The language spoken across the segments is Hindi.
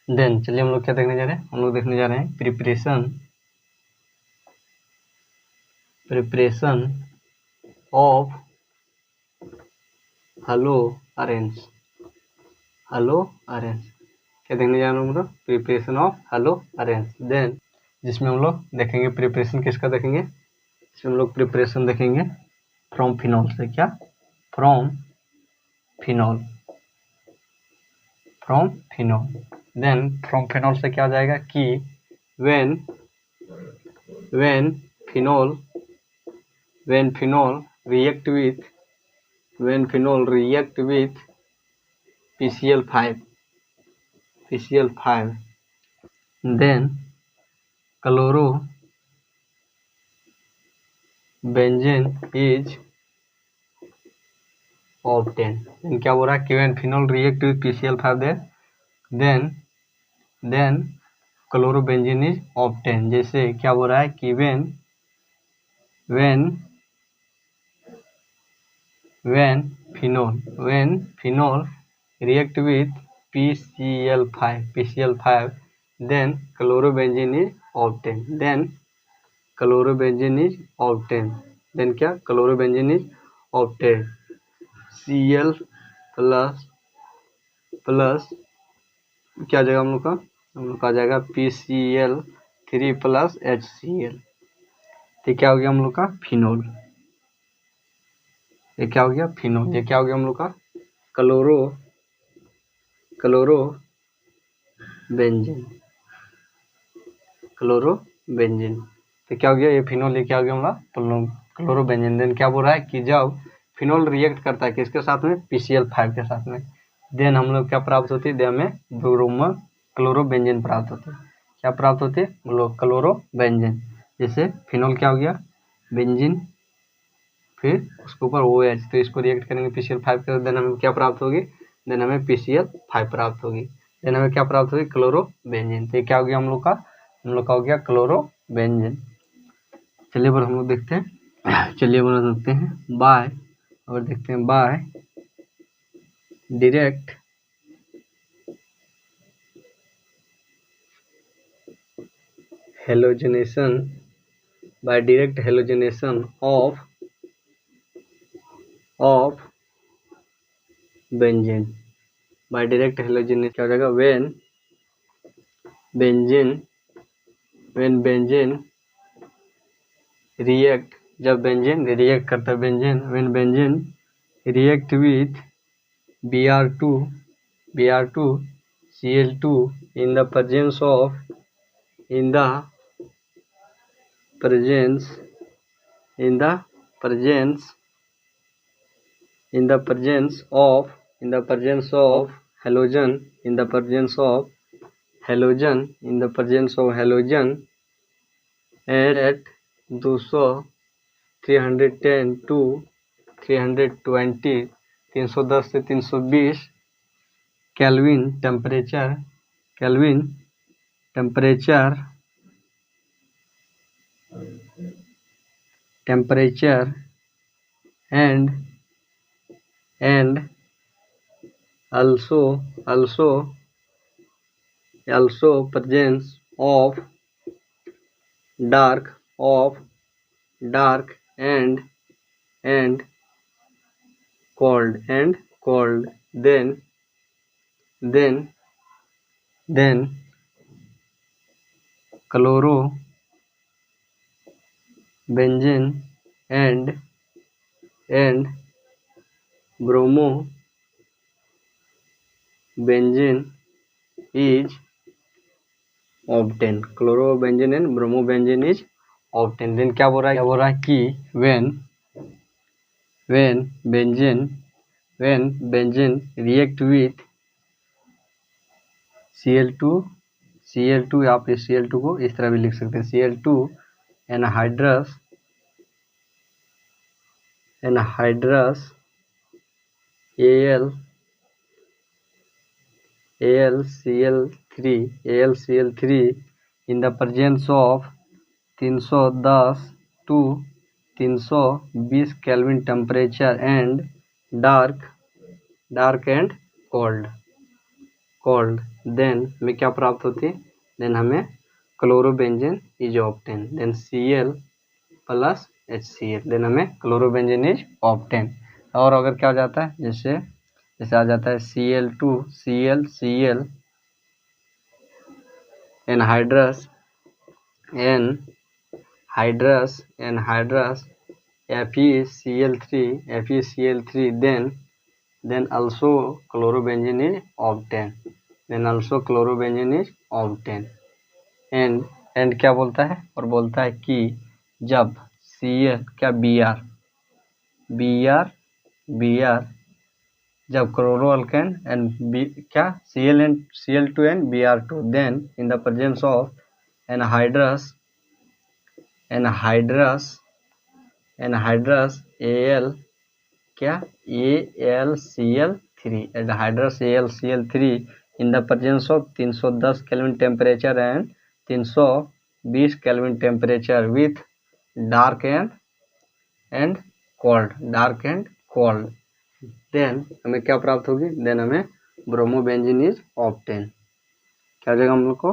देन चलिए हम लोग क्या देखने जा रहे हैं, हम लोग देखने जा रहे हैं प्रिपरेशन ऑफ हलो अरेंज। क्या देखने जा रहे हैं हम लोग, preparation of haloarenes. Then जिसमें हम लोग देखेंगे प्रिपरेशन किसका देखेंगे, इसमें हम लोग प्रिपरेशन देखेंगे फ्रॉम फिनॉल से। क्या? From phenol. Then from phenol से क्या आ जाएगा कि when phenol react with PCl5, then chlorobenzene is obtained। क्या बोल रहा है कि when phenol react with PCl5 then chlorobenzene is obtained। जैसे क्या बोल रहा है कि when phenol react with PCl5 then chlorobenzene is obtained। then chlorobenzene is obtained। Cl plus क्या आ जाएगा हम लोग का आ जाएगा PCl3 प्लस HCl। तो क्या हो गया हम लोग का फिनोल। ये क्या हो गया फिनोल। ये क्या हो गया हम लोग का क्लोरोबेंजीन। तो क्या हो गया ये फिनोल। ये क्या हो गया हमारा क्लोरोबेंजीन। देन क्या बोल रहा है कि जब फिनोल रिएक्ट करता है किसके साथ में, PCl5 के साथ में, देन हम लोग क्या प्राप्त होती है, देन हमें ब्रोमो क्लोरोबेंजीन प्राप्त होती है। क्या प्राप्त होती है, क्लोरोबेंजीन। जैसे फिनोल क्या हो गया बेंजीन, फिर उसके ऊपर OH, तो इसको रिएक्ट करेंगे PCl5 के, देन हमें क्या प्राप्त होगी, देन हमें PCl5 प्राप्त होगी। देन हमें क्या प्राप्त होगी, क्लोरोबेंजीन। तो ये क्या हो गया हम लोग का हो गया क्लोरोबेंजीन। चलिए पर हम लोग देखते हैं, चलिए बना सकते हैं बाय, और देखते हैं by direct halogenation of benzene. By direct halogenation क्या हो जाएगा, व्हेन बेंजीन रिएक्ट, जब बेंजीन रिएक्ट करता है, when benzene react with Br2 Cl2 in the presence of halogen at 200 310 to 320 310 से 320 kelvin temperature and also presence of dark and cold, then chlorobenzene and bromobenzene is obtained। Chlorobenzene and bromobenzene is obtained। Then क्या बोल रहा है कि when benzene react with Cl2, आप इस Cl2 को इस तरह भी लिख सकते हैं, Cl2 anhydrous AlCl3 in the presence of 310 to 320 Kelvin temperature and dark and cold। Cold, then हमें क्या प्राप्त होती है, देन हमें chlorobenzene is obtain, then Cl plus HCl, then हमें क्लोरोबेंजीन इज ऑब्टेन। और अगर क्या हो जाता है, जैसे आ जाता है Cl2 Cl anhydrous FeCl3 then also chlorobenzene is obtained, and क्या बोलता है, और बोलता है कि जब Cl क्या Br जब क्लोरो अल्केन एंड क्या Cl2 and Br2 then in the presence of anhydrous Al क्या AlCl3 anhydrous AlCl3 in the presence of 310 Kelvin temperature and 320 Kelvin temperature with dark and cold, then हमें क्या प्राप्त होगी, देन हमें ब्रोमोबेंजीन इज ऑब्टेन। क्या हो जाएगा हम लोग को,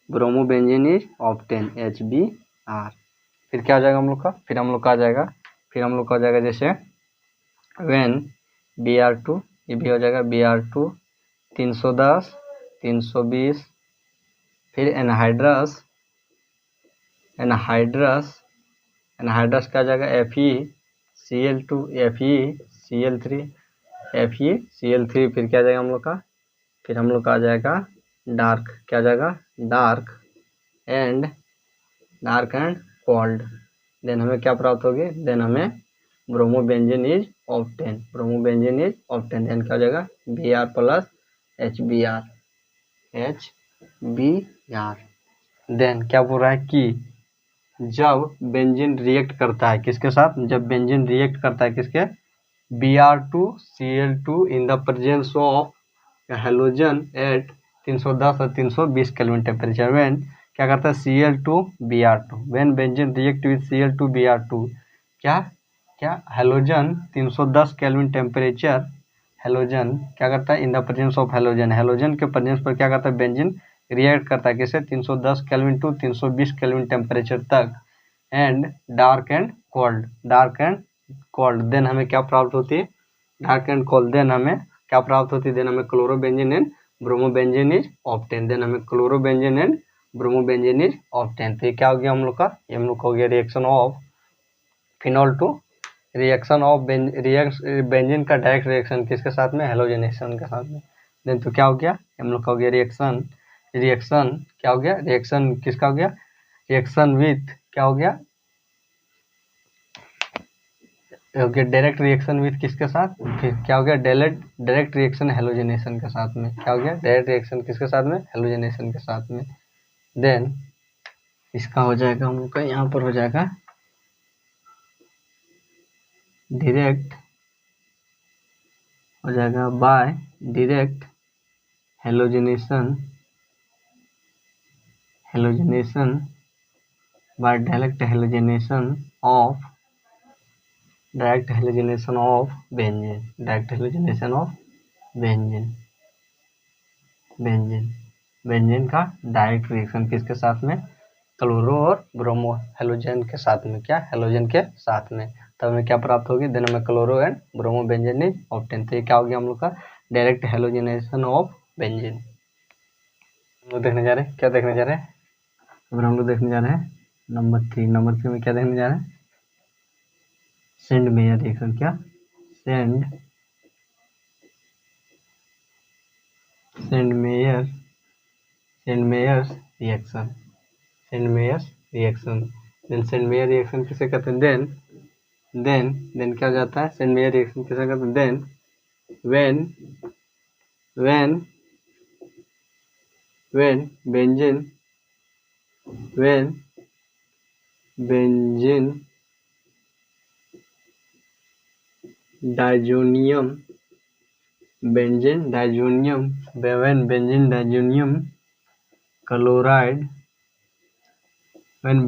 ब्रोमोबेंजीन इज ऑब्टेन HBr। फिर क्या हो जाएगा हम लोग का, फिर हम लोग का हो जाएगा जैसे व्हेन Br2, ये भी हो जाएगा Br2 310 320, फिर एनहाइड्रस क्या हो जाएगा FeCl2 FeCl3, फिर क्या आ जाएगा हम लोग का, फिर हम लोग का आ जाएगा डार्क, क्या आ जाएगा डार्क एंड कोल्ड, देन हमें क्या प्राप्त होगी, देन हमें ब्रोमोबेंजीन इज ऑब्टेन, देन क्या हो जाएगा Br प्लस HBr, देन क्या बोल रहा है कि जब बेंजीन रिएक्ट करता है किसके साथ, किसके Br2Cl2 in the presence of halogen at 310 और 320 केल्विन टेम्परेचर, व्हेन क्या करता है Cl2Br2, when benzene react with Cl2Br2 क्या हेलोजन 310 केल्विन टेम्परेचर, हेलोजन क्या करता है इन द प्रेजेंस ऑफ हेलोजन के प्रेजेंस पर क्या करता है बेंजीन रिएक्ट करता है किसे 310 केल्विन टू 320 केल्विन टेम्परेचर तक, and dark and cold, then हमें क्या प्राप्त होती है, डार्क एंड कोल्ड, देन हमें क्या प्राप्त होती है, देन हमें chlorobenzene and bromobenzene is obtain, then हमें chlorobenzene and bromobenzene is obtain. तो ये क्या हो गया हम लोग का, ये हम लोग का हो गया reaction of phenol to benzene का डायरेक्ट रिएक्शन किसके साथ में, हेलोजनेशन के साथ में, देन तो क्या हो गया हम लोग का हो गया रिएक्शन क्या हो गया, रिएक्शन किसका हो गया, रिएक्शन विथ क्या हो गया, डायरेक्ट रिएक्शन विथ किसके साथ, फिर क्या हो गया डायरेक्ट रिएक्शन हेलोजनेशन के साथ में, क्या हो गया डायरेक्ट रिएक्शन किसके साथ में, हेलोजनेशन के साथ में, देन इसका हो जाएगा हम लोग का यहाँ पर हो जाएगा डायरेक्ट हो जाएगा by direct halogenation by direct hallucination of benzene का डायरेक्ट रिएक्शन किसके साथ में, क्लोरो और ब्रोमो हेलोजन के साथ में, क्या हेलोजन के साथ में, तब हमें क्या प्राप्त होगी, देन हमें chloro and bromo benzene is obtain. तो ये क्या हो गया हम लोग का डायरेक्ट हेलोजिनेशन ऑफ बेंजीन। हम लोग देखने जा रहे हैं, क्या देखने जा रहे हैं, अगर हम लोग देखने जा रहे हैं नंबर 3 में क्या देखने जा रहे हैं, सेंड मेयर रिएक्शन, क्या Sandmeyer's reaction, then Sandmeyer reaction किसे कहते हैं, देन क्या हो जाता है, सेंड मेयर रिएक्शन किसे कहते हैं, then when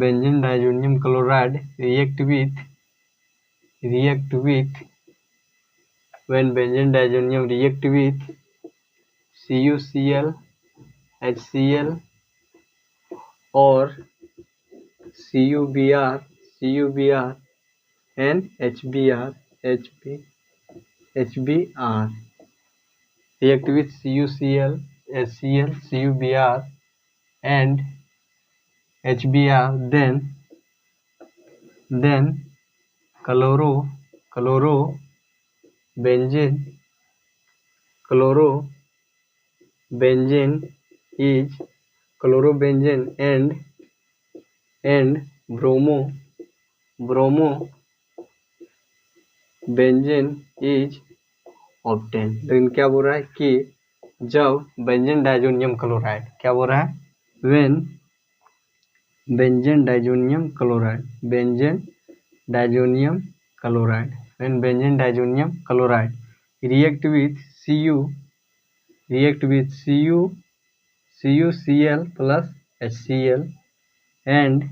benzene diazonium chloride react with CuCl HCl और CuBr and HBr react with CuCl HCl CuBr and HBr, then chlorobenzene and bromobenzene is obtained। लेकिन क्या बोल रहा है कि जब बेंजीन डाइजोनियम क्लोराइड, क्या बोल रहा है, when benzene diazonium chloride react with CuCl plus HCl and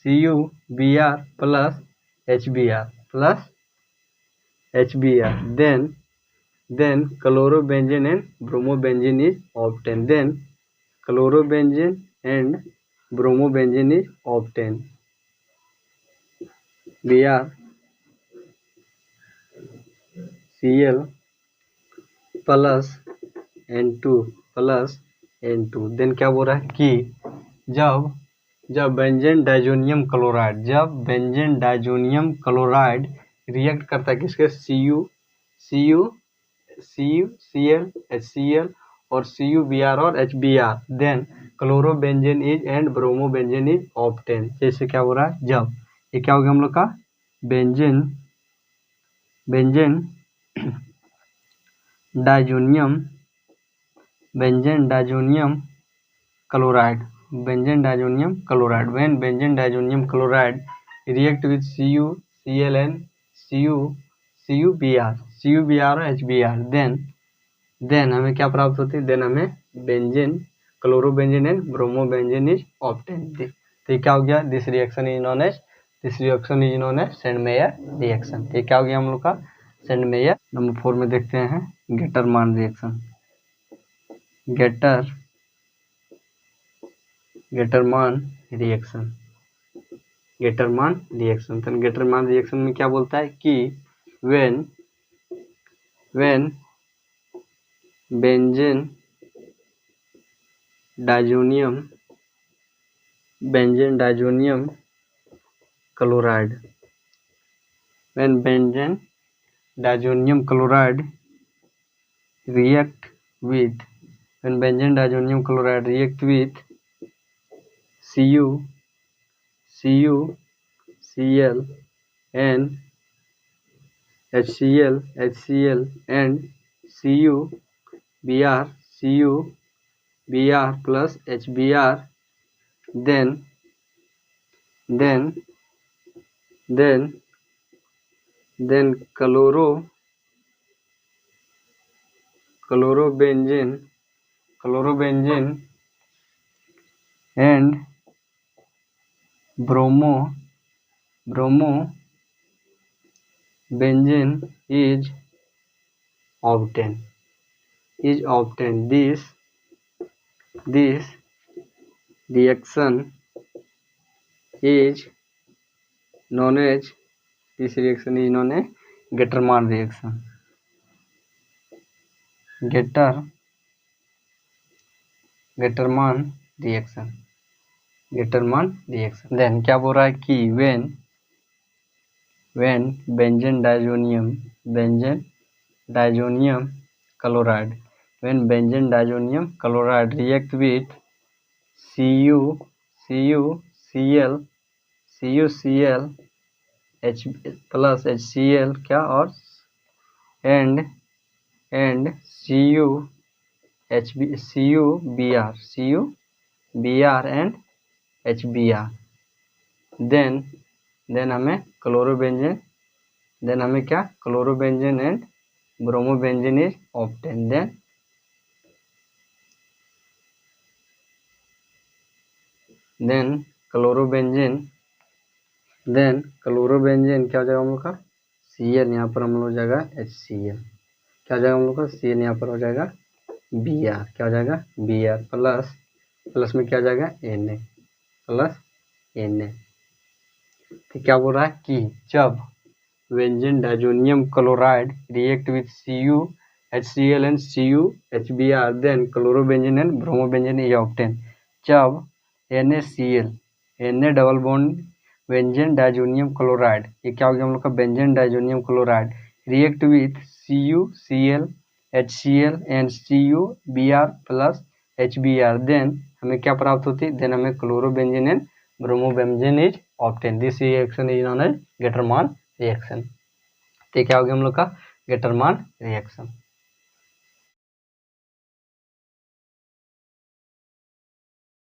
CuBr plus HBr, then chlorobenzene and bromobenzene is obtained। Then chlorobenzene and bromobenzene is obtained। BrCl plus N2 then क्या बोल रहा है कि जब बेंजीन डाइजोनियम क्लोराइड रिएक्ट करता है किसके, CuCl HCl और CuBr और HBr, then chlorobenzene is and bromobenzene is obtain. जैसे क्या हो रहा है, जब ये क्या हो गया हम लोग का benzene diazonium chloride when benzene diazonium chloride react with CuCl and CuBr और HBr, then हमें क्या प्राप्त होती है, देन हमें chlorobenzene and bromobenzene is obtained. तो क्या हो गया, this reaction is known as Sandmeyer reaction. ये क्या हो गया हम लोग का सेंडमेयर। नंबर 4 में देखते हैं गेटरमान रिएक्शन। गेटरमान रिएक्शन में क्या बोलता है कि when benzene diazonium chloride react with CuCl and HCl and CuBr plus HBr, then chlorobenzene and bromobenzene is obtained। This reaction is known as Getterman reaction। Getterman reaction। Then क्या बोल रहा है कि when benzene diazonium chloride react with CuCl plus HCl क्या और and CuBr and HBr, then हमें chlorobenzene and bromobenzene is obtain. Then chlorobenzene क्या हो जाएगा हम लोग का Cl, यहाँ पर हम लोग हो जाएगा HCl। क्या हो जाएगा हम लोग का सी एन यहाँ पर हो जाएगा बी आर, क्या हो जाएगा बी आर प्लस प्लस में क्या हो जाएगा N A plus N A. तो क्या बोल रहा है कि जब benzene diazonium chloride react with Cu HCl and Cu HBr then chlorobenzene and bromobenzene is obtained। जब NaCl Na double bond benzene diazonium chloride, ये क्या हो गया हम लोग का benzene diazonium chloride react with CuCl HCl and CuBr plus HBr then हमें क्या प्राप्त होती है, देन हमें chlorobenzene and bromobenzene is obtain. This reaction is known as Gattermann reaction. तो क्या हो गया हम लोग का गेटरमान रिएक्शन।